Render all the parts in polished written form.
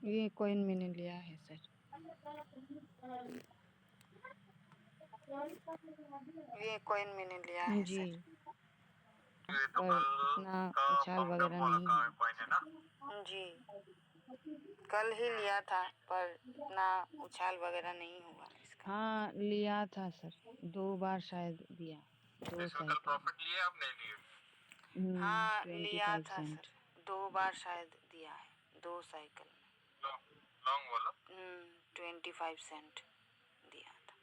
ये कॉइन मैंने लिया है सर। ये कॉइन मैंने लिया है जी। सर, पर इतना उछाल वगैरह नहीं हुआ। जी, कल ही लिया था पर इतना उछाल वगैरह नहीं हुआ इसका। हाँ लिया था सर, 2 बार शायद दिया, 2 साइकिल। प्रॉफिट लिए आप नहीं लिए? हाँ लिया 25 था सेंट। सर, 2 बार शायद दिया है, 2 साइकिल में। लॉन्ग वाला 25 सेंट दिया था।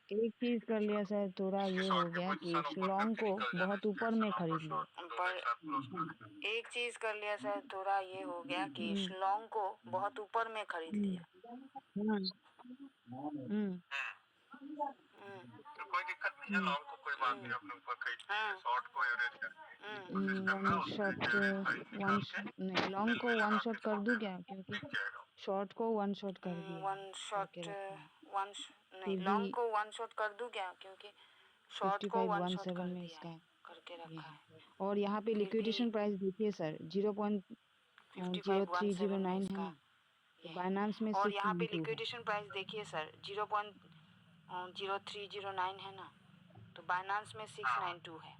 एक चीज कर लिया सर, थोड़ा ये हो गया कि लॉन्ग को बहुत ऊपर में खरीद लिया। पर एक चीज कर लिया सर, थोड़ा ये हो गया कि लॉन्ग को बहुत ऊपर में खरीद लिया। तो कोई दिक्कत नहीं है, लॉन्ग को कोई बात नहीं, अपने ऊपर खरीद, शॉर्ट को एवरेज करके कोशिश करना, नहीं लॉन्ग को 1 शॉट कर दूं क्या, क्योंकि शॉर्ट को 1 शॉट कर दिया, वन शॉट नहीं, फिर लॉन्ग भी को 1 शॉट कर दूं क्या, क्योंकि शॉर्ट को 1 शॉट 5517 कर में दिया इसका है, करके ये रखा है। है। और यहाँ पे फिर भी लिक्विडेशन प्राइस देखिए सर, 5517 में 0.0309 है इसका ना, तो ये है। बाइनांस में और यहाँ पे 692 है। लिक्विडेशन प्राइस देखिए सर, 0.0309 है ना, तो बाइनांस में 692 है।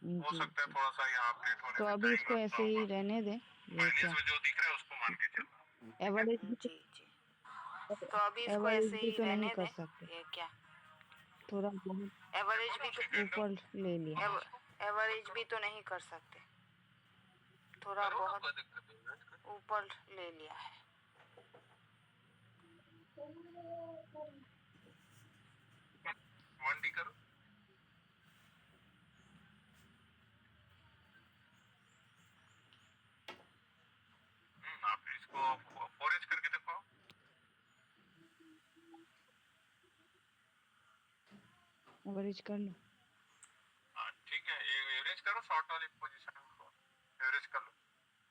हो सकता है थोड़ा सा यहाँ अपडेट होने तो में अभी टाइम इसको लगता ऐसे ही रहने दे, ये फाइनेंस क्या में जो दिख रहा है उसको मान के चलना। एवरेज जी जी, तो अभी इसको ऐसे भी ही तो नहीं रहने कर दें। सकते, ये क्या थोड़ा बहुत एवरेज भी तो ऊपर ले लिया। एवरेज भी तो नहीं कर सकते, थोड़ा बहुत ऊपर ले लिया है। मंडी करो, आप इसको फॉरेज करके देखो। एवरेज कर लो, ठीक है, एवरेज करो, शॉर्ट वाली पोजीशन को एवरेज कर लो,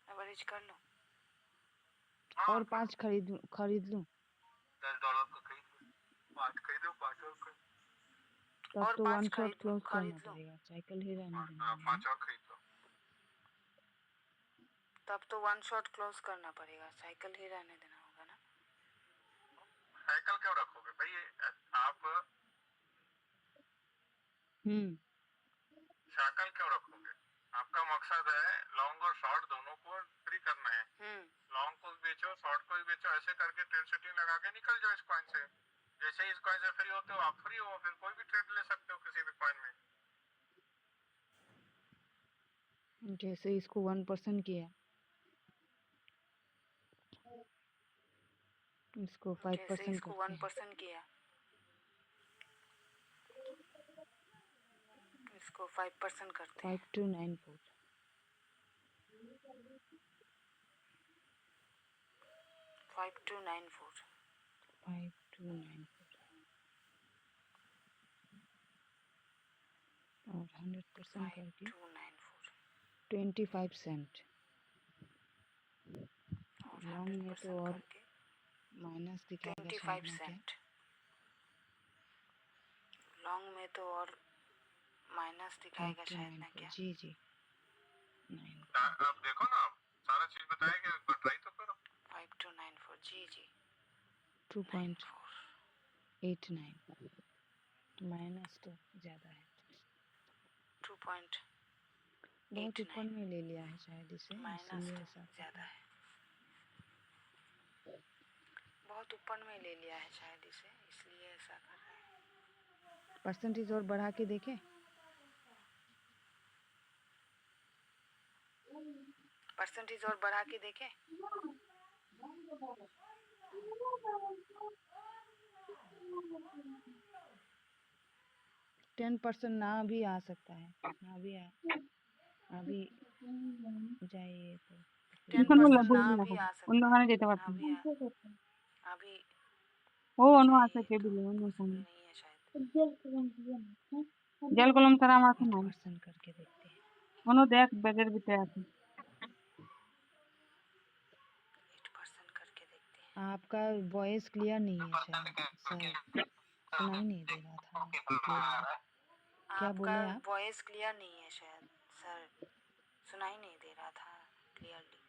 एवरेज कर लो। और 5 खरीद लूं, $10 का खरीद लो, 5 खरीदो, 5 और खरीदो, तब और तो 1 5 शॉट क्लोज करना खरीद लो, पड़ेगा, साइकिल ही रहने देना हाँ, 5 और खरीद लो। तब तो 1 शॉट क्लोज करना पड़ेगा, साइकिल ही रहने देना होगा ना। साइकिल क्यों रखोगे भाई आप, साइकिल क्यों रखोगे? आपका मकसद है लॉन्ग और शॉर्ट दोनों को फ्री करना है। लॉन्ग को भी बेचो, शॉर्ट को भी बेचो, ऐसे करके ट्रेड सेटिंग लगा के निकल जाओ इस कॉइन से। जैसे ही इस कॉइन से फ्री होते हो आप फ्री हो, फिर कोई भी ट्रेड ले सकते हो किसी भी कॉइन में। जैसे इसको 1% किया, इसको 5% इसको करते हैं। 1% किया, इसको 5% करते हैं। 5294 5294 5294 और 100% करके 5294 25 सेंट। और लॉन्ग में तो 100% और करके माइनस दिखाएगा शायद 25 ना, क्या सेंट। लॉन्ग में तो और माइनस दिखाएगा शायद ना, क्या जी जी 9 आप देखो ना, आप सारा चीज बताएंगे, एक बार ट्राई तो करो। 5294 जी जी 2.89 माइनस तो ज्यादा है, 2.89 बहुत ऊपर में ले लिया है शायद इसे, माइनस इसीलिए तो ऐसा ज़्यादा है, बहुत ऊपर में ले लिया है शायद इसे, इसलिए ऐसा कर रहा है। परसेंटेज और बढ़ा के देखें, परसेंटेज और बढ़ा के देखें। 10% ना भी आ सकता है, ना भी अभी जाइए तो 10% ना भी आ सकता है, ना भी अभी पॉसिबल नहीं है शायद। जल कलम तारा माथे ना 8% करके देखते हैं, उन्हों देख बगैर भी तैयार 8% करके देखते हैं। आपका वॉइस क्लियर नहीं है शायद सर, सुनाई नहीं दे रहा था कितना आ क्लियर। रहा है? क्या बोले आपका आप? वॉइस क्लियर नहीं है शायद सर, सुनाई नहीं दे रहा था क्लियरली।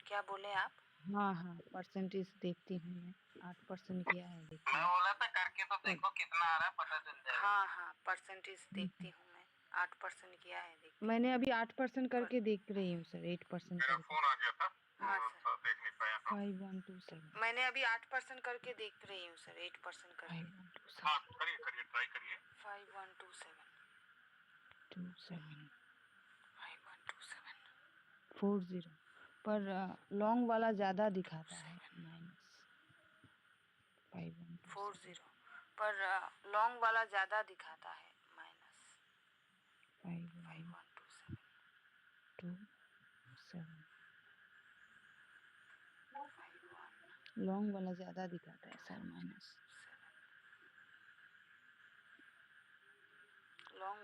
क्या बोले आप? हाँ हाँ, परसेंटेज देखती हूँ मैं, 8% किया है मैं देखिए। बोला था करके तो देखो कितना आ रहा है, पता चल जाएगा। हाँ हाँ, परसेंटेज देखती हूँ मैं, 8% किया है देखती हूँ। मैंने अभी 8% करके देख रही हूँ सर, 8% मेरा करके। फोन आ गया था, हाँ तो देख नहीं पाया। 5127 मैंने अभी 8% करके देख रही हूँ सर, 8% करके। 5127 हाँ करिए करिए, ट्राई करिए। 5127 27 5127 40 पर लॉन्ग वाला ज्यादा दिखाता है, -5127 40 पर लॉन्ग वाला ज़्यादा दिखाता है, -5127 लॉन्ग वाला ज्यादा दिखाता है सर, माइनस।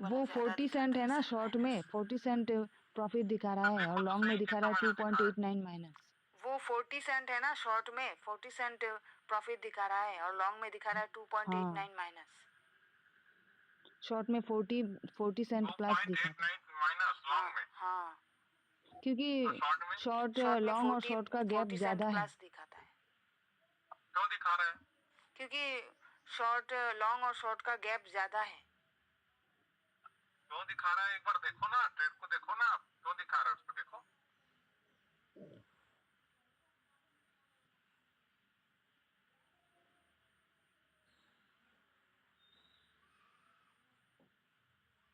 वो 40 सेंट है ना शॉर्ट में, 40 सेंट प्रॉफिट दिखा रहा है और लॉन्ग में दिखा रहा है 2.89 माइनस। वो 40 सेंट है ना शॉर्ट में, 40 सेंट प्रॉफिट दिखा रहा है और लॉन्ग में दिखा रहा है 2.89 माइनस। शॉर्ट में 40 सेंट प्लस दिखाता है। माइनस लॉन्ग में। हाँ, क्योंकि शॉर्ट में लॉन्ग और शॉर्ट का गैप 40 ज्यादा है। प्लस दिखाता है। क्यों दिखा रहा है? क्योंकि शॉर्ट लॉन्ग और शॉर्ट का गैप ज्यादा है। क्यों दिखा रहा है? एक बार देखो ना, ट्रेड को देखो ना, आप क्यों दिखा रहा है उसको देखो।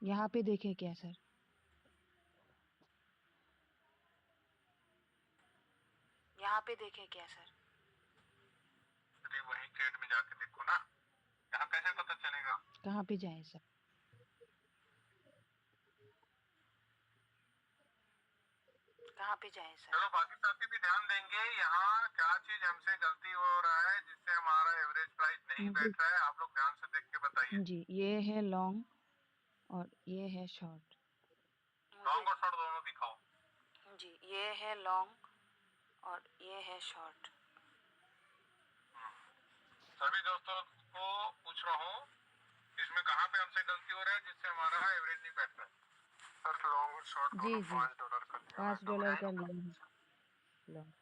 यहाँ पे देखे क्या सर? यहाँ पे देखे क्या सर? अरे वही ट्रेड में जाके देखो ना, यहाँ कैसे पता चलेगा? कहाँ पे जाए सर? कहाँ पे जाए सर? चलो बाकी साथी भी ध्यान देंगे, यहाँ क्या चीज हमसे गलती हो रहा है जिससे हमारा एवरेज प्राइस नहीं बैठ रहा है, आप लोग ध्यान से देख के बताइए। जी, ये है लॉन्ग और ये है शॉर्ट। लॉन्ग और शॉर्ट दोनों दिखाओ। जी, ये है लॉन्ग और ये है शॉर्ट। सभी दोस्तों को पूछ रहा हूँ, इसमें कहाँ पे हमसे गलती हो रहा है जिससे हमारा एवरेज नहीं बैठ रहा है। सर लॉन्ग और शॉर्ट दोनों $5 का लिया। $5 का लिया लॉन्ग।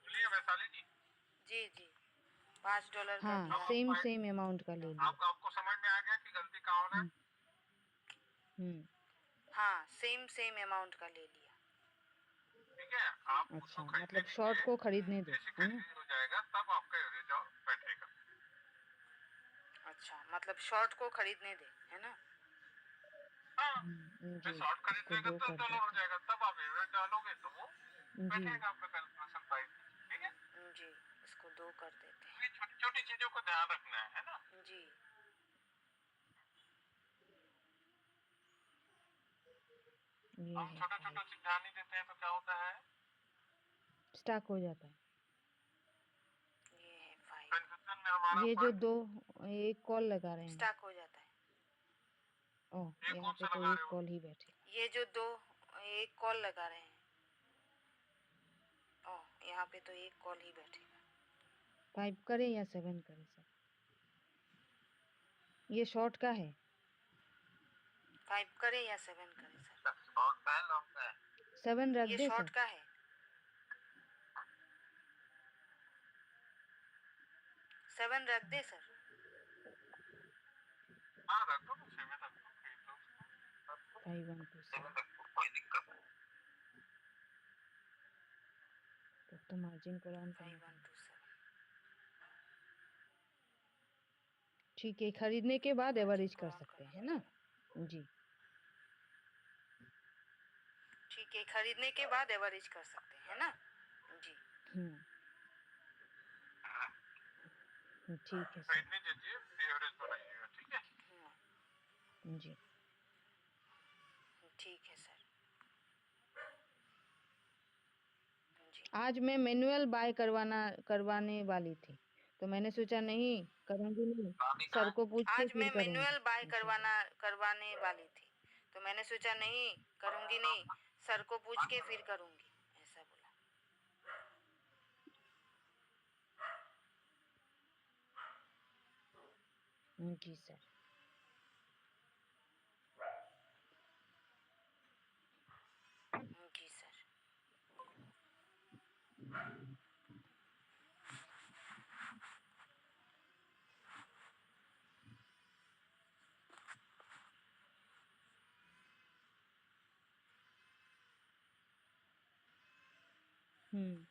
बोलिए वैशाली जी। जी जी, $5 का हाँ, लिया। सेम अमाउंट का ले लिया। आपको समझ में आ गया कि गलती कहाँ हो रहा है? हाँ, सेम अमाउंट का ले लिया। ठीक है, आप अच्छा, मतलब शॉर्ट को खरीदने दो, है ना? हो जाएगा तब आपका एवरेज बैठेगा। अच्छा, मतलब शॉर्ट को खरीदने दे, है ना? जी, शॉर्ट इसको खरीदनेगा दो तो कर डॉलर हो देते जाएगा, तब आप एवरेज डालोगे तो वो जी बैठेगा आपका कैलकुलेशन प्राइस। ठीक है जी, इसको 2 कर देते हैं। ये छोटी छोटी चीजों को ध्यान रखना है ना। जी, ये हम है छोटे छोटे चीज ध्यान नहीं देते हैं तो क्या होता है, स्टक हो जाता है। ये है 5, कंफ्यूजन में हमारा ये जो दो एक कॉल लगा रहे हैं, स्टक हो जाता है। ओह, ये यहाँ कौन पे सा तो लगा एक रहे हो? कॉल ही बैठे। ये जो दो एक कॉल लगा रहे हैं, ओह, यहाँ पे तो एक कॉल ही बैठेगा। 5 करें या 7 करें सर? ये शॉर्ट का है। 5 करें या 7 करें सर? शॉर्ट का है, लॉन्ग का है? 7 रख ये दे शॉर्ट सर। का है। 7 रख दे सर। हाँ रख दो, 7 रख दो, 5127 कोई दिक्कत नहीं। तो मार्जिन को ऑन करना 5127। ठीक है, खरीदने के बाद एवरेज कर सकते हैं ना? जी ठीक है, खरीदने के बाद एवरेज कर सकते हैं ना? जी, ठीक है सर। खरीदने दीजिए, एवरेज बनाइएगा। ठीक है जी ठीक है सर। जी, आज मैं मैनुअल बाय करवाने वाली थी, तो मैंने सोचा नहीं करूंगी, नहीं सर को पूछ के आज फिर मैं करूंगी। मैनुअल बाय करवाने वाली थी, तो मैंने सोचा नहीं करूंगी, नहीं सर को पूछ के फिर करूंगी, ऐसा बोला। जी सर। जी सर। हम्म।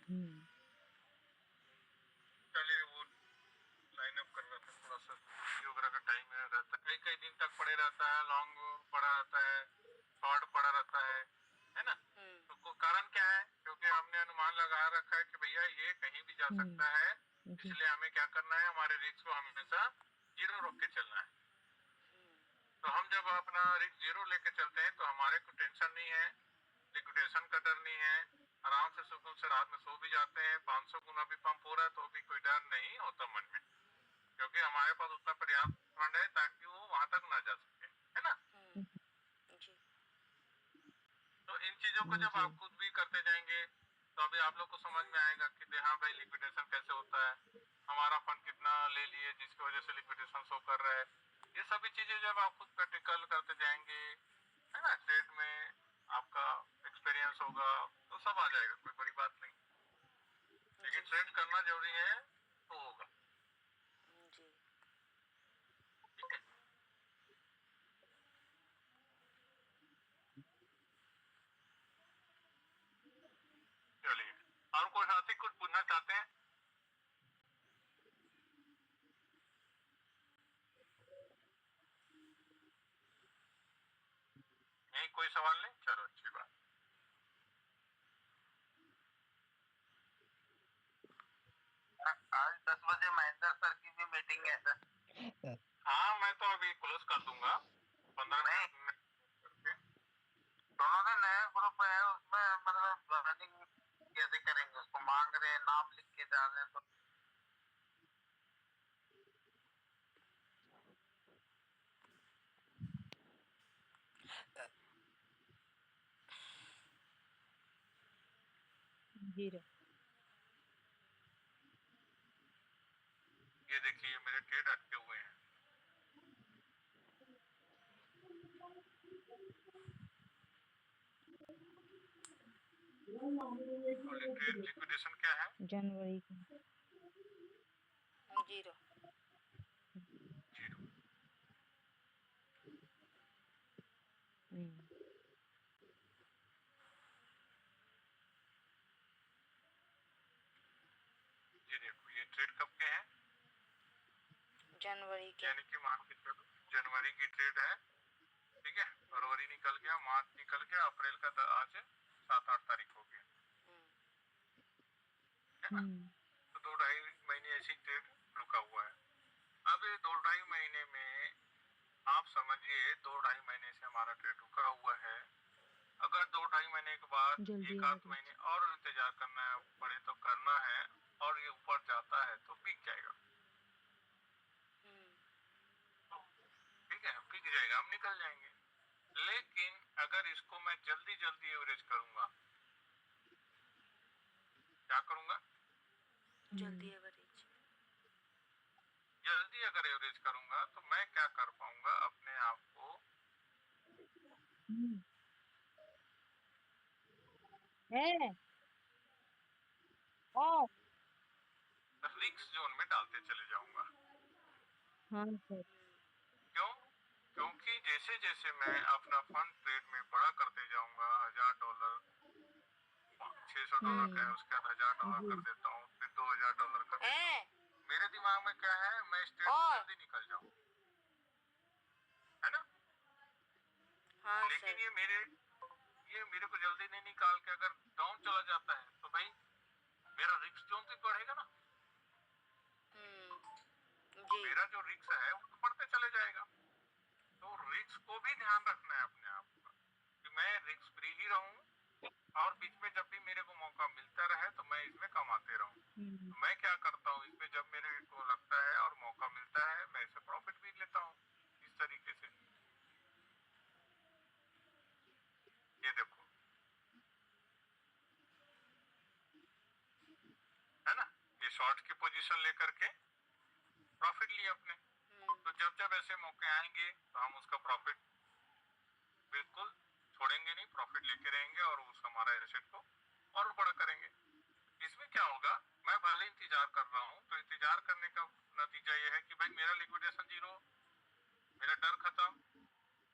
हम्म। चलिए वो लाइन अप कर रहा था थोड़ा सा, वगैरह का टाइम में रहता है, कई कई दिन तक पड़े रहता है, लॉन्ग पड़ा रहता है, शॉर्ट पड़ा रहता है ना। तो कारण क्या है? क्योंकि हमने अनुमान लगा रखा है कि भैया ये कहीं भी जा सकता है, जी। इसलिए हमें क्या करना है, हमारे रिस्क को हमेशा जीरो रख के चलना है। तो हम जब अपना रिस्क जीरो लेके चलते हैं तो हमारे को टेंशन नहीं है, लिक्विडेशन का डर नहीं है, आराम से सुकून से रात में सो भी जाते हैं, 500 गुना भी पंप हो रहा है तो भी कोई डर नहीं होता मन में, क्योंकि हमारे पास उतना पर्याप्त फंड है ताकि वो वहां तक ना जा सके, है ना। जी। तो इन चीजों को जब आप खुद भी करते जाएंगे तो अभी आप लोग को समझ में आएगा कि हाँ भाई लिक्विडेशन कैसे होता है, हमारा फंड कितना ले लिए जिसकी वजह से लिक्विडेशन शो कर रहा है। ये सभी चीजें जब आप खुद प्रैक्टिकल करते जाएंगे, है ना, ट्रेड में आपका एक्सपीरियंस होगा तो सब आ जाएगा, कोई बड़ी बात नहीं, लेकिन ट्रेड करना जरूरी है तो होगा। जी। ठीक है, चलिए और कोई साथी कुछ पूछना चाहते हैं? नहीं, कोई सवाल नहीं, चलो अच्छी बात। आज 10 बजे महेंद्र सर की भी मीटिंग है सर। हाँ मैं तो अभी क्लोज कर दूंगा 15 मिनट में करके। दोनों का नया ग्रुप है, उसमें मतलब ज्वाइनिंग कैसे करेंगे, उसको मांग रहे हैं, नाम लिख के डाल रहे हैं तो जीरो। ये देखिए मेरे ट्रेड अटके हुए हैं। और ट्रेड लिक्विडेशन क्या है? जनवरी का। जीरो। जीरो। हम्म। ये देखो ये ट्रेड कब के हैं? जनवरी के। यानी कि मान के चलो जनवरी की ट्रेड है, ठीक है, फरवरी निकल गया, मार्च निकल गया, अप्रैल का आज 7-8 तारीख हो गया, है ना। तो 2-2.5 महीने ऐसी ट्रेड रुका हुआ है। अब ये 2-2.5 महीने में आप समझिए 2-2.5 महीने से हमारा ट्रेड रुका हुआ है, अगर 2-2.5 महीने के बाद जल्दी एक आध महीने और इंतजार करना पड़े तो करना है, और ये ऊपर जाता है तो बिक जाएगा, ठीक है, बिक जाएगा, हम निकल जाएंगे। लेकिन अगर इसको मैं जल्दी जल्दी एवरेज करूंगा, क्या करूंगा, जल्दी एवरेज। जल्दी अगर एवरेज करूंगा तो मैं क्या कर पाऊंगा, अपने आप को है और रिस्क जोन में डालते चले जाऊंगा। हाँ सर। क्यों? क्योंकि जैसे जैसे मैं अपना फंड ट्रेड में बड़ा करते जाऊंगा, $1000, $600 का है उसके बाद $1000 कर देता हूँ, फिर $2000 कर देता हूँ, मेरे दिमाग में क्या है, मैं इस ट्रेड से जल्दी निकल जाऊं, है ना। हाँ लेकिन सर। ये मेरे को जल्दी नहीं निकाल के अगर डाउन चला जाता है तो भाई मेरा रिस्क जोन तो बढ़ेगा ना। जी। मेरा जो रिस्क है वो तो बढ़ते चले जाएगा। तो रिस्क को भी ध्यान रखना है अपने आप का कि मैं रिस्क फ्री ही रहूं, और बीच में जब भी मेरे को मौका मिलता रहे तो मैं इसमें कमाते रहूं। तो मैं क्या करता हूँ, इसमें जब मेरे को लगता है और मौका मिलता है मैं इसे प्रॉफिट भी लेता हूँ इस तरीके से। ये देखो शॉर्ट की पोजीशन लेकर के प्रॉफिट लिए अपने। तो जब जब ऐसे मौके आएंगे तो हम उसका प्रॉफिट बिल्कुल छोड़ेंगे नहीं, प्रॉफिट लेके रहेंगे और उस हमारा एसेट को और बड़ा करेंगे। इसमें क्या होगा, मैं भले इंतजार कर रहा हूँ, तो इंतजार करने का नतीजा ये है कि भाई मेरा लिक्विडेशन जीरो, मेरा डर खत्म,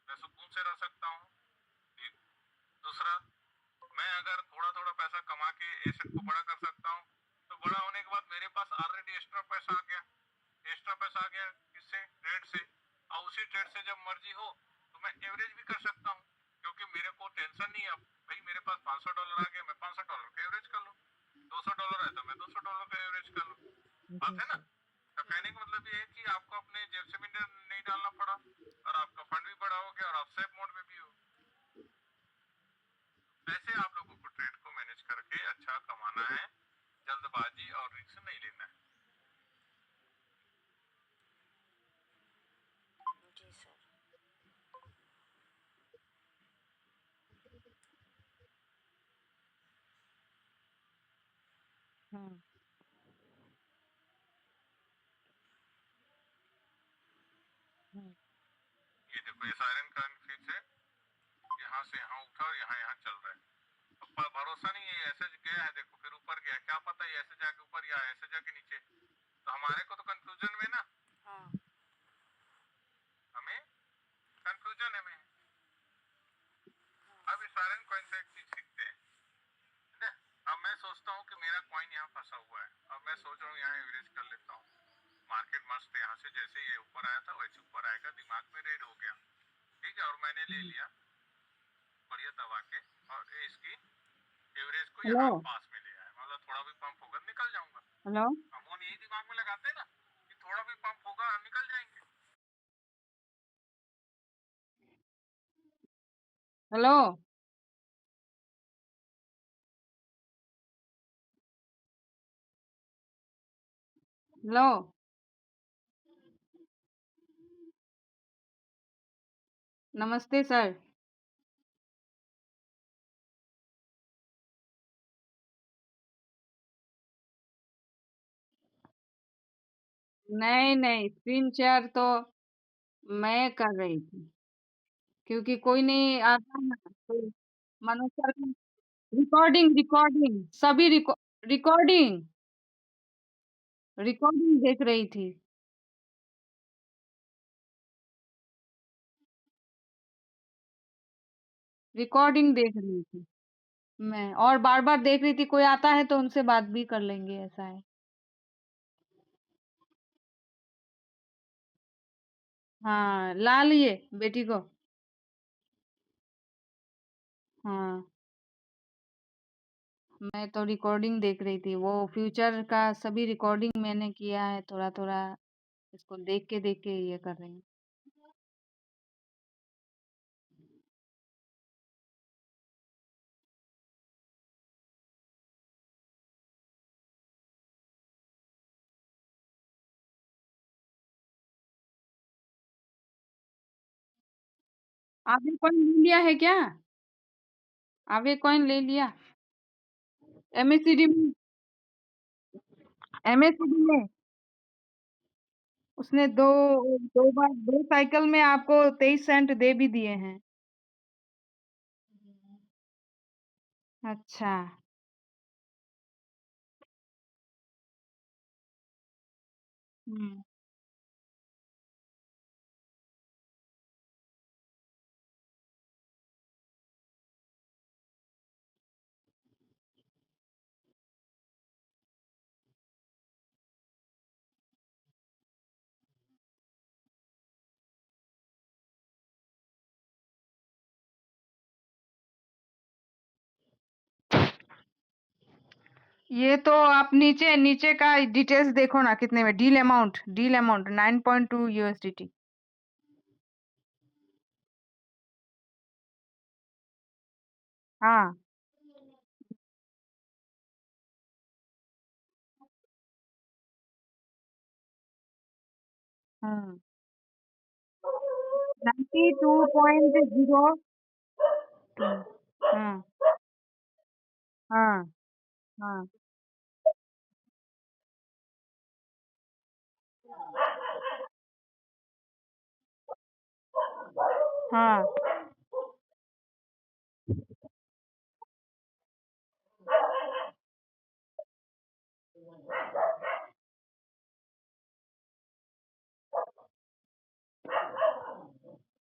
मैं सुकून से रह सकता हूँ। दूसरा, मैं अगर थोड़ा थोड़ा पैसा कमा के एसेट को बड़ा कर सकता हूँ, तो बड़ा होने के बाद मेरे पास ऑलरेडी एक्स्ट्रा पैसा आ गया। एक्स्ट्रा पैसा आ गया किससे? ट्रेड से। और उसी ट्रेड से जब मर्जी हो तो मैं एवरेज भी कर सकता हूँ, क्योंकि मेरे को टेंशन नहीं है। भाई मेरे पास $500 आ गया, मैं $500 का एवरेज कर लूँ। $200 है तो मैं $200 का एवरेज कर लूँ। बात है ना? तो कहने का मतलब ये है कि आपको अपने जेब से भी नहीं डालना पड़ा और आपका फंड भी बड़ा हो गया और आप सेफ मोड में भी हो। ऐसे आप लोगों को ट्रेड को मैनेज करके अच्छा कमाना है, जल्दबाजी और रिस्क नहीं लेना है। जी सर। हाँ। ये देखो, ये सायरन का फिर से यहाँ से यहाँ उठा और यहाँ यहाँ चल रहा है। अब भरोसा नहीं है, ऐसे गया है, देखो फिर ऊपर गया, क्या पता ये ऐसे जाके ऊपर या ऐसे जाके नीचे। तो हमारे को तो कंफ्यूजन में ना, हाँ। हमें कंफ्यूजन है में। अब इस सायरन कॉइन से एक चीज सीखते हैं ना। अब मैं सोचता हूँ कि मेरा कॉइन यहाँ फंसा हुआ है, अब मैं सोच रहा हूँ यहाँ एवरेज कर लेता हूँ। मार्केट मस्त यहाँ से जैसे ये ऊपर आया था वैसे ऊपर आएगा, दिमाग में रेड हो गया, ठीक है, और मैंने ले लिया बढ़िया दबा के और इसकी एवरेज को हेलो। यहाँ पास में ले आया। मतलब थोड़ा भी पंप होगा निकल जाऊंगा। हेलो। हम यही दिमाग में लगाते हैं ना कि थोड़ा भी पंप होगा हम निकल जाएंगे। हेलो। हेलो। नमस्ते सर। नहीं नहीं, स्क्रीन शेयर तो मैं कर रही थी, क्योंकि कोई नहीं आता ना, तो मनोज सर का रिकॉर्डिंग रिकॉर्डिंग सभी रिकॉर्डिंग रिकॉर्डिंग देख रही थी। रिकॉर्डिंग देख रही थी मैं, और बार बार देख रही थी, कोई आता है तो उनसे बात भी कर लेंगे, ऐसा है। हाँ, ला लिए बेटी को। हाँ, मैं तो रिकॉर्डिंग देख रही थी, वो फ्यूचर का सभी रिकॉर्डिंग मैंने किया है, थोड़ा थोड़ा इसको देख के ये कर रही हूँ। आपने कॉइन ले लिया है क्या? आपने कॉइन ले लिया? एमएससीडी में, एमएससीडी में उसने दो दो बार, दो साइकिल में आपको 23 सेंट दे भी दिए हैं। अच्छा। हम्म। ये तो आप नीचे नीचे का डिटेल्स देखो ना, कितने में डील अमाउंट 9.2 यूएसडीटी। हाँ। हाँ, 92.02। हाँ। हाँ। हाँ। हाँ।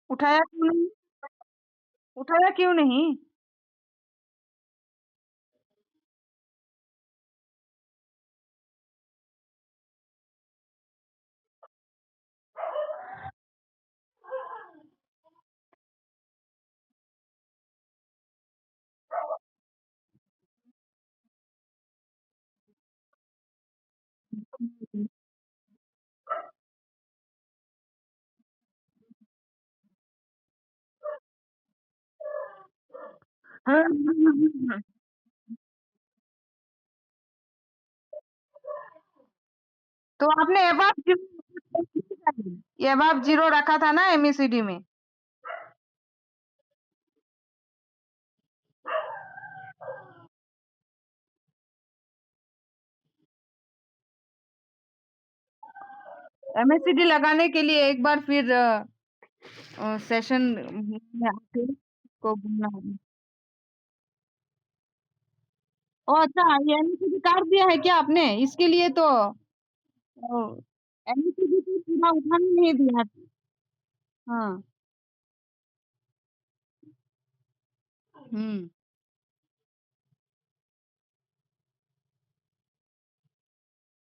उठाया क्यों नहीं? उठाया क्यों नहीं? तो आपने एबाव जीरो रखा था ना एमएसीडी में? एमएससीडी लगाने के लिए एक बार फिर सेशन में आके को बोलना होगा। ओ अच्छा, ये एमएससीडी काट दिया है क्या आपने? इसके लिए तो एमएससीडी को पूरा उठाने नहीं दिया। हाँ। हम्म।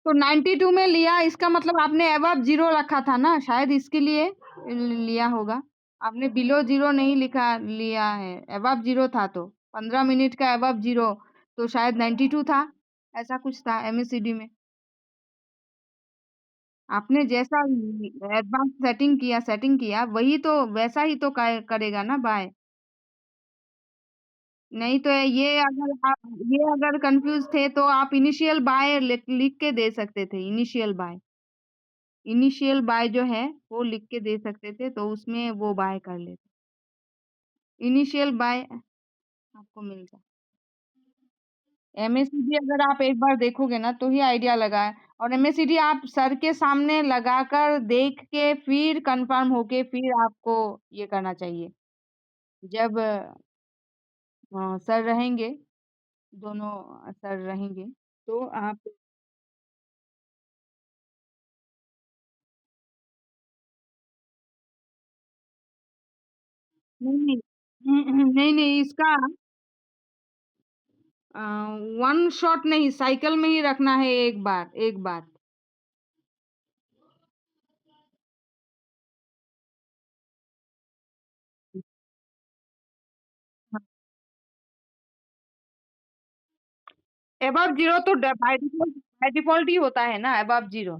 तो 92 में लिया, इसका मतलब आपने अबव जीरो रखा था ना, शायद इसके लिए लिया होगा। आपने बिलो जीरो नहीं लिखा लिया है, अबव जीरो था तो 15 मिनट का अबव जीरो, तो शायद 92 था, ऐसा कुछ था एमएससीडी में। आपने जैसा एडवांस सेटिंग किया वही तो वैसा ही तो करेगा ना बाय। नहीं तो ये अगर कंफ्यूज थे तो आप इनिशियल बाय लिख के दे सकते थे। इनिशियल बाय जो है वो लिख के दे सकते थे, तो उसमें वो बाय कर लेते। इनिशियल बाय आपको मिल जाए। एमएससीडी अगर आप एक बार देखोगे ना तो ही आइडिया लगा है। और एमएससीडी आप सर के सामने लगाकर देख के फिर कंफर्म होके फिर आपको ये करना चाहिए। जब सर रहेंगे, दोनों सर रहेंगे, तो आप नहीं, नहीं, नहीं, नहीं, इसका वन शॉट नहीं, साइकिल में ही रखना है एक बार। अबव जीरो तो बाय डिफॉल्ट ही होता है ना अबव जीरो।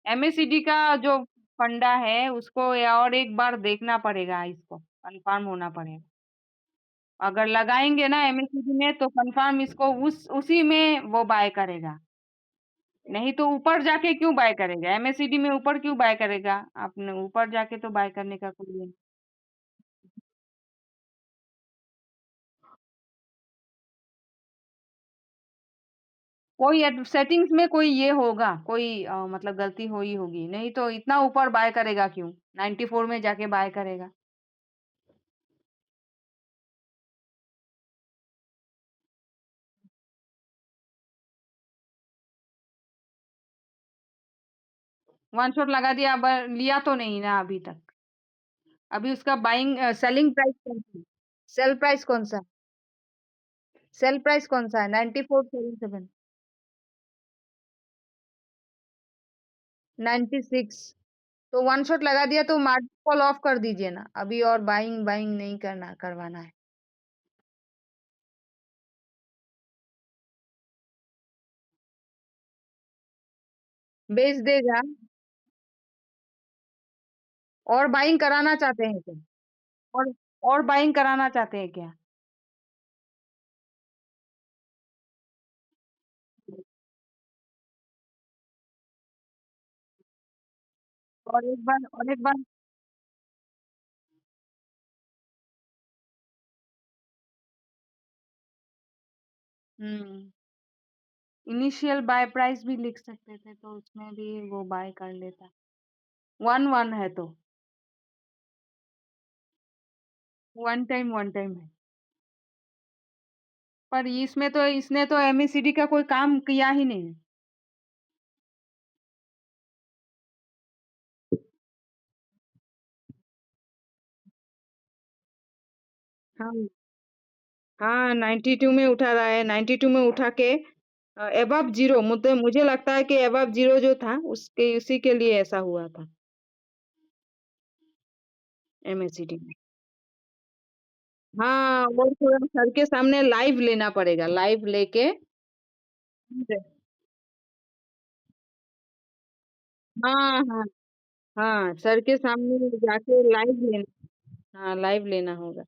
एमएससीडी का जो फंडा है उसको और एक बार देखना पड़ेगा, इसको कंफर्म होना पड़ेगा। अगर लगाएंगे ना एमएससीडी में तो कंफर्म इसको उसी में वो बाय करेगा। नहीं तो ऊपर जाके क्यों बाय करेगा? एमएससीडी में ऊपर क्यों बाय करेगा? आपने ऊपर जाके तो बाय करने का कोई कोई सेटिंग्स में कोई ये होगा, कोई मतलब गलती हुई होगी, नहीं तो इतना ऊपर बाय करेगा क्यों? 94 में जाके बाय करेगा। वन शॉट लगा दिया, अब लिया तो नहीं ना अभी तक। अभी उसका सेलिंग प्राइस कौन सा है? सेल प्राइस कौन सा? सेल प्राइस कौन सा है? 9477, 96। तो वन शॉट लगा दिया तो मार्जिन कॉल ऑफ कर दीजिए ना अभी, और बाइंग बाइंग नहीं करवाना है। बेच देगा। और बाइंग कराना चाहते हैं क्या? और और बाइंग कराना चाहते हैं क्या? और एक बार। हम्म। इनिशियल बाय प्राइस भी लिख सकते थे तो उसमें भी वो बाय कर लेता। 1-1 है तो वन टाइम है। पर इसमें तो इसने तो एमएससीडी का कोई काम किया ही नहीं। हाँ, हाँ 92 में उठा रहा है, 92 में उठा के अबव 0 मुझे मुझे लगता है कि अबव 0 जो था उसके उसी के लिए ऐसा हुआ था एमएससीडी में। हाँ, वो थोड़ा सर के सामने लाइव लेना पड़ेगा, लाइव लेके हाँ, हाँ, हाँ, सर के सामने जाके लाइव लेना। हाँ, लाइव लेना होगा।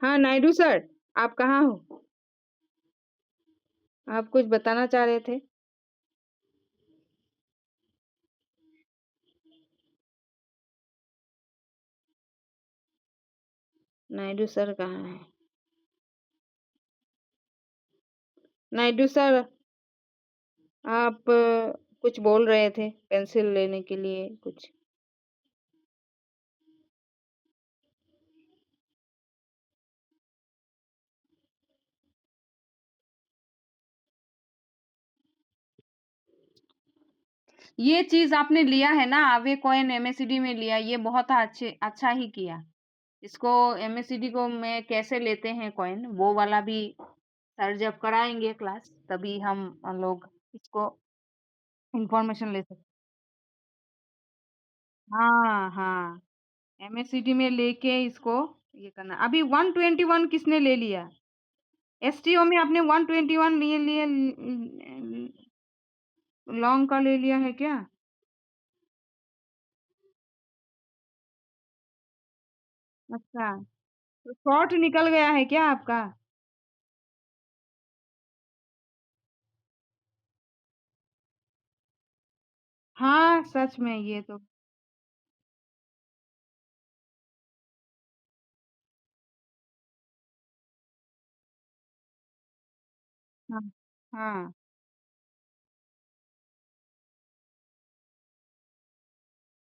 हाँ, नायडू सर, आप कहाँ हो? आप कुछ बताना चाह रहे थे? नायडू सर कहाँ हैं? नायडू सर, आप कुछ बोल रहे थे पेंसिल लेने के लिए कुछ। ये चीज आपने लिया है ना, आवे कॉइन एमएससीडी में लिया, ये बहुत अच्छा ही किया। इसको एमएससीडी को में कैसे लेते हैं कॉइन वो वाला भी सर जब कराएंगे क्लास तभी हम लोग इसको इंफॉर्मेशन ले सकते। हाँ, हाँ, एमएससीडी में लेके इसको ये करना। अभी 121 किसने ले लिया? एसटीओ में आपने 121 लिए लिए लॉन्ग का ले लिया है क्या? अच्छा, तो शॉर्ट निकल गया है क्या आपका? हाँ, सच में ये तो। हाँ, हाँ,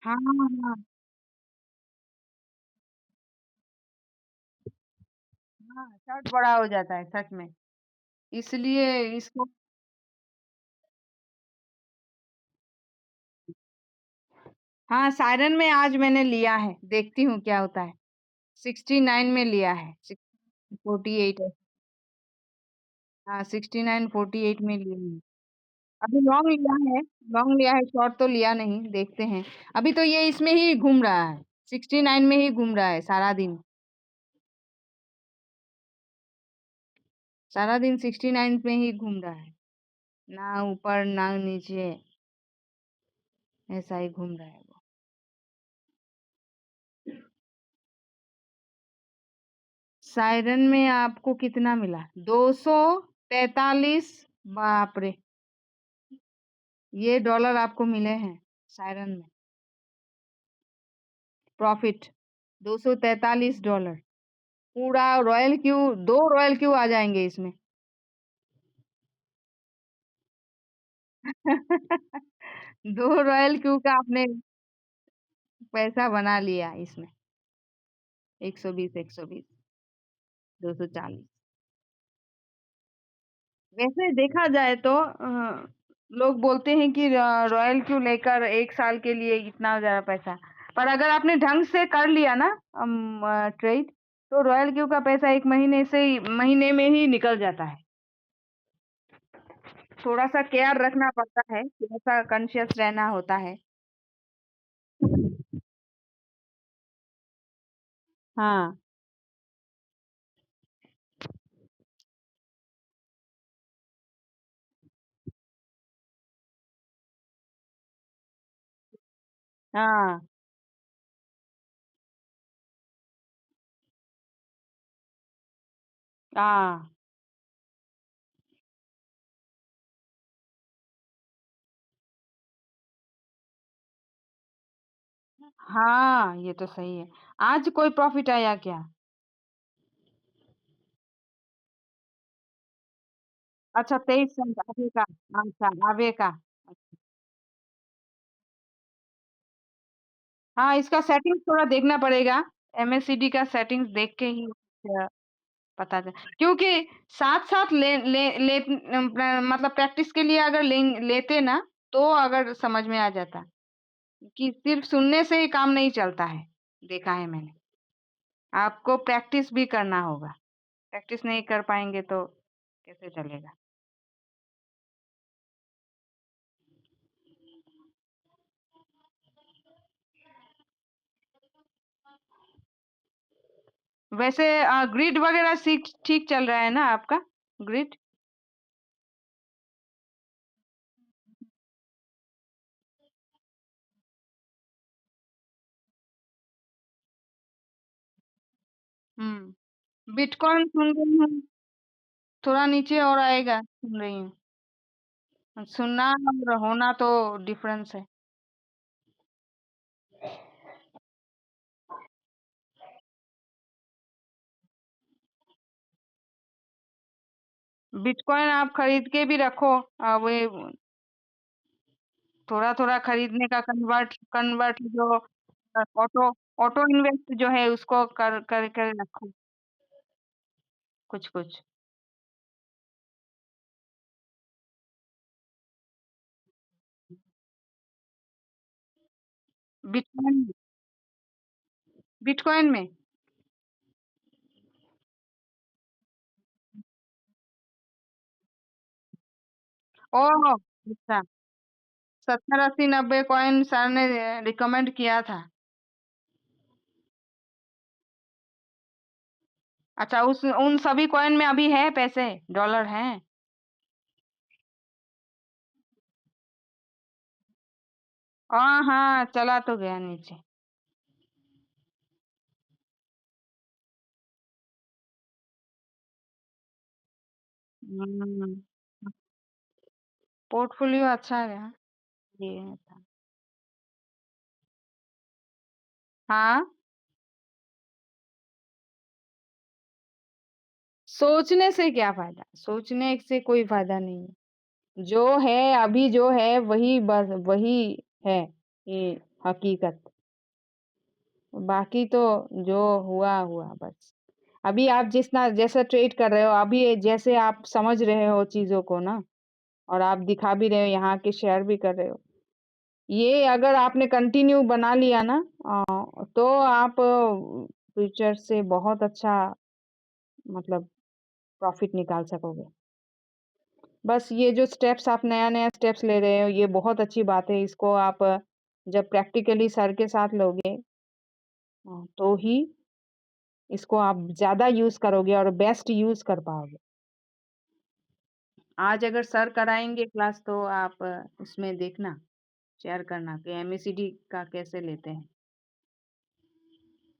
हाँ, हाँ, हाँ, शर्ट बड़ा हो जाता है सच में। इसलिए इसको। हाँ, सायरन में आज मैंने लिया है, देखती हूँ क्या होता है। 69 में लिया है, 48 है। हाँ, 69 48 में लिया है। अभी लॉन्ग लिया है, लॉन्ग लिया है, शॉर्ट तो लिया नहीं, देखते हैं। अभी तो ये इसमें ही घूम रहा है, 69 में ही घूम रहा है सारा दिन। सारा दिन 69 में ही घूम रहा है, ना ऊपर ना नीचे, ऐसा ही घूम रहा है वो। सायरन में आपको कितना मिला? 243। बाप रे, ये डॉलर आपको मिले हैं सायरन में। प्रॉफिट $243। पूरा रॉयल क्यू, 2 रॉयल क्यू आ जाएंगे इसमें। दो रॉयल क्यू का आपने पैसा बना लिया इसमें। 120, 120, 240। वैसे देखा जाए तो लोग बोलते हैं कि रॉयल क्यू लेकर 1 साल के लिए इतना ज्यादा पैसा, पर अगर आपने ढंग से कर लिया ना ट्रेड, तो रॉयल क्यू का पैसा 1 महीने से ही, महीने में ही निकल जाता है। थोड़ा सा केयर रखना पड़ता है, थोड़ा सा कॉन्शियस रहना होता है। हाँ, हाँ, हाँ, हाँ, ये तो सही है। आज कोई प्रॉफिट आया क्या? अच्छा, 23 सेंट आगे का। अच्छा, आगे का। हाँ, इसका सेटिंग्स थोड़ा देखना पड़ेगा। एमएससीडी का सेटिंग्स देख के ही पता चल, क्योंकि साथ-साथ ले मतलब प्रैक्टिस के लिए अगर लेते ना, तो अगर समझ में आ जाता कि सिर्फ सुनने से ही काम नहीं चलता है, देखा है मैंने। आपको प्रैक्टिस भी करना होगा। प्रैक्टिस नहीं कर पाएँगे तो कैसे चलेगा? वैसे ग्रिड वगैरह सीख ठीक चल रहा है ना आपका? ग्रिड? बिटकॉइन सुन रही हूँ, थोड़ा नीचे और आएगा, सुन रही हूँ। सुनना और होना तो डिफरेंस है। बिटकॉइन आप खरीद के भी रखो, वे थोड़ा-थोड़ा खरीदने का कन्वर्ट कन्वर्ट जो ऑटो ऑटो इन्वेस्ट जो है उसको कर रखो कुछ-कुछ। बिटकॉइन बिटकॉइन में? ओह! अच्छा, 70, 80, 90 कॉइन सर ने रिकमेंड किया था। अच्छा, उस उन सभी कॉइन में अभी है पैसे, डॉलर हैं? हाँ, हाँ, चला तो गया नीचे। हुँ, पोर्टफोलियो अच्छा है। ये था। हाँ, सोचने से क्या फ़ायदा? सोचने से कोई फ़ायदा नहीं है। जो है, अभी जो है वही बस वही है, ये हकीकत। बाकी तो जो हुआ, हुआ बस। अभी आप जैसा ट्रेड कर रहे हो, अभी ये जैसे आप समझ रहे हो चीज़ों को ना, और आप दिखा भी रहे हो, यहाँ के शेयर भी कर रहे हो। ये अगर आपने कंटिन्यू बना लिया ना, तो आप फ्यूचर से बहुत अच्छा मतलब प्रॉफ़िट निकाल सकोगे। बस ये जो स्टेप्स आप नया-नया स्टेप्स ले रहे हो, ये बहुत अच्छी बात है। इसको आप जब प्रैक्टिकली सर के साथ लोगे, तो ही इसको आप ज़्यादा यूज़ करोगे और बेस्ट यूज़ कर पाओगे। आज अगर सर कराएँगे क्लास तो आप उसमें देखना, शेयर करना कि एमएसीडी का कैसे लेते हैं।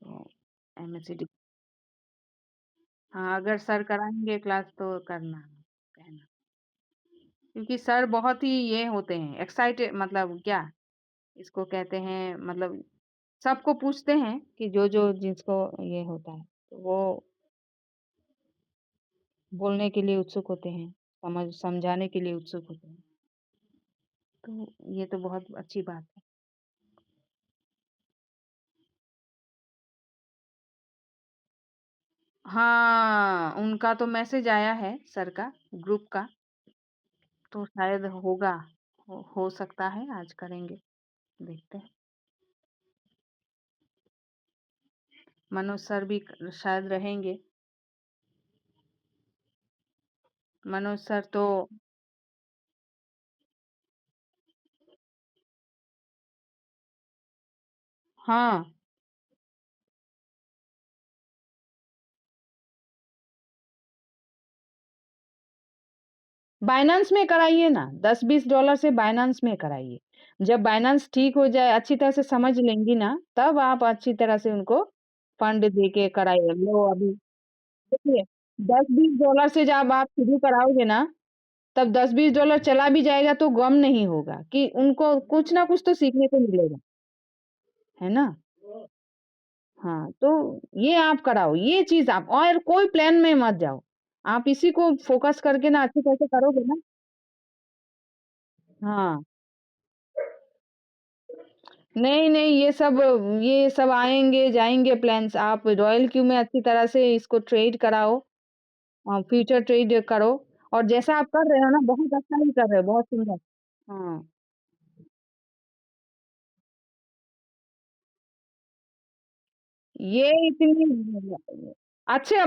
तो एमएसीडी हाँ, अगर सर कराएँगे क्लास तो करना, कहना। क्योंकि सर बहुत ही ये होते हैं, एक्साइटेड मतलब क्या इसको कहते हैं, मतलब सबको पूछते हैं कि जो जिसको ये होता है, तो वो बोलने के लिए उत्सुक होते हैं, समझाने के लिए उत्सुक होते हैं। तो ये तो बहुत अच्छी बात है। हाँ, उनका तो मैसेज आया है सर का, ग्रुप का, तो शायद होगा, हो सकता है आज करेंगे, देखते हैं। मनोज सर भी शायद रहेंगे। मनोज सर तो हाँ, बायनांस में कराइए ना, 10-20 डॉलर से बायनांस में कराइए। जब बायनांस ठीक हो जाए, अच्छी तरह से समझ लेंगी ना, तब आप अच्छी तरह से उनको फंड देके कराइए। लो अभी देखिए, 10-20 डॉलर से जब आप शुरू कराओगे ना, तब 10-20 डॉलर चला भी जाएगा तो गम नहीं होगा कि उनको कुछ ना कुछ तो सीखने को मिलेगा, है ना? हाँ, तो ये आप कराओ, ये चीज़ आप और कोई प्लान में मत जाओ। आप इसी को फ़ोकस करके ना अच्छी तरह से करोगे ना। हाँ, नहीं नहीं, ये सब आएंगे जाएंगे प्लान्स। आप रॉयल क्यू में अच्छी तरह से इसको ट्रेड कराओ, फ्यूचर ट्रेड करो। और जैसा आप कर रहे हो ना, बहुत अच्छा ही कर रहे हो, बहुत सुंदर। हाँ, ये इतनी अच्छी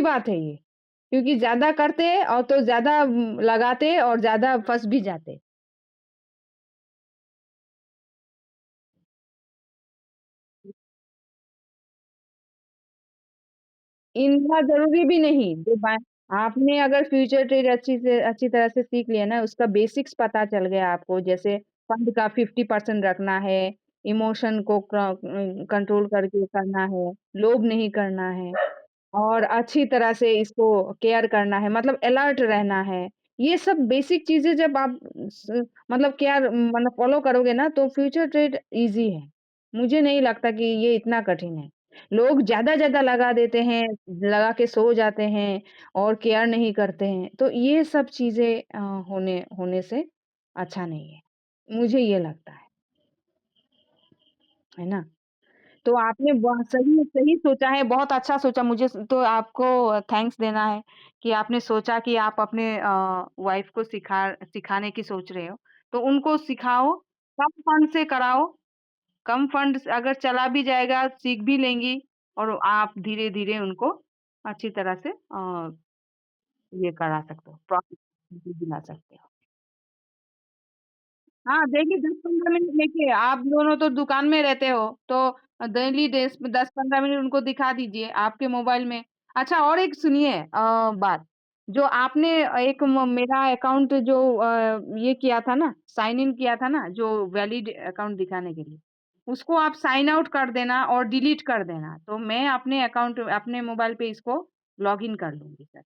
बात है ये। क्योंकि ज्यादा करते और तो ज्यादा लगाते और ज्यादा फंस भी जाते। इतना जरूरी भी नहीं। आपने अगर फ्यूचर ट्रेड अच्छी तरह से सीख लिया ना, उसका बेसिक्स पता चल गया आपको, जैसे फंड का 50% रखना है, इमोशन को कंट्रोल करके करना है, लोभ नहीं करना है, और अच्छी तरह से इसको केयर करना है, मतलब अलर्ट रहना है। ये सब बेसिक चीजें जब आप मतलब केयर मतलब फॉलो करोगे ना, तो फ्यूचर ट्रेड इजी है। मुझे नहीं लगता कि ये इतना कठिन है। लोग ज्यादा ज्यादा लगा देते हैं, लगा के सो जाते हैं और केयर नहीं करते हैं, तो ये सब चीजें होने होने से अच्छा नहीं है। मुझे ये लगता है ना? तो आपने बहुत सही सही सोचा है, बहुत अच्छा सोचा। मुझे तो आपको थैंक्स देना है कि आपने सोचा कि आप अपने वाइफ को सिखाने की सोच रहे हो। तो उनको सिखाओ, कम फंड से कराओ। कम फंड अगर चला भी जाएगा, सीख भी लेंगी, और आप धीरे-धीरे उनको अच्छी तरह से ये करा सकते हो, प्रॉफिट दिला सकते हो। हाँ, डेली 10-15 मिनट देखिए, आप दोनों तो दुकान में रहते हो, तो डेली 10-15 मिनट उनको दिखा दीजिए आपके मोबाइल में। अच्छा, और एक सुनिए बात, जो आपने एक मेरा अकाउंट जो ये किया था ना, साइन इन किया था ना, जो वैलिड अकाउंट दिखाने के लिए, उसको आप साइन आउट कर देना और डिलीट कर देना। तो मैं अपने अकाउंट अपने मोबाइल पे इसको लॉग इन कर लूंगी सर।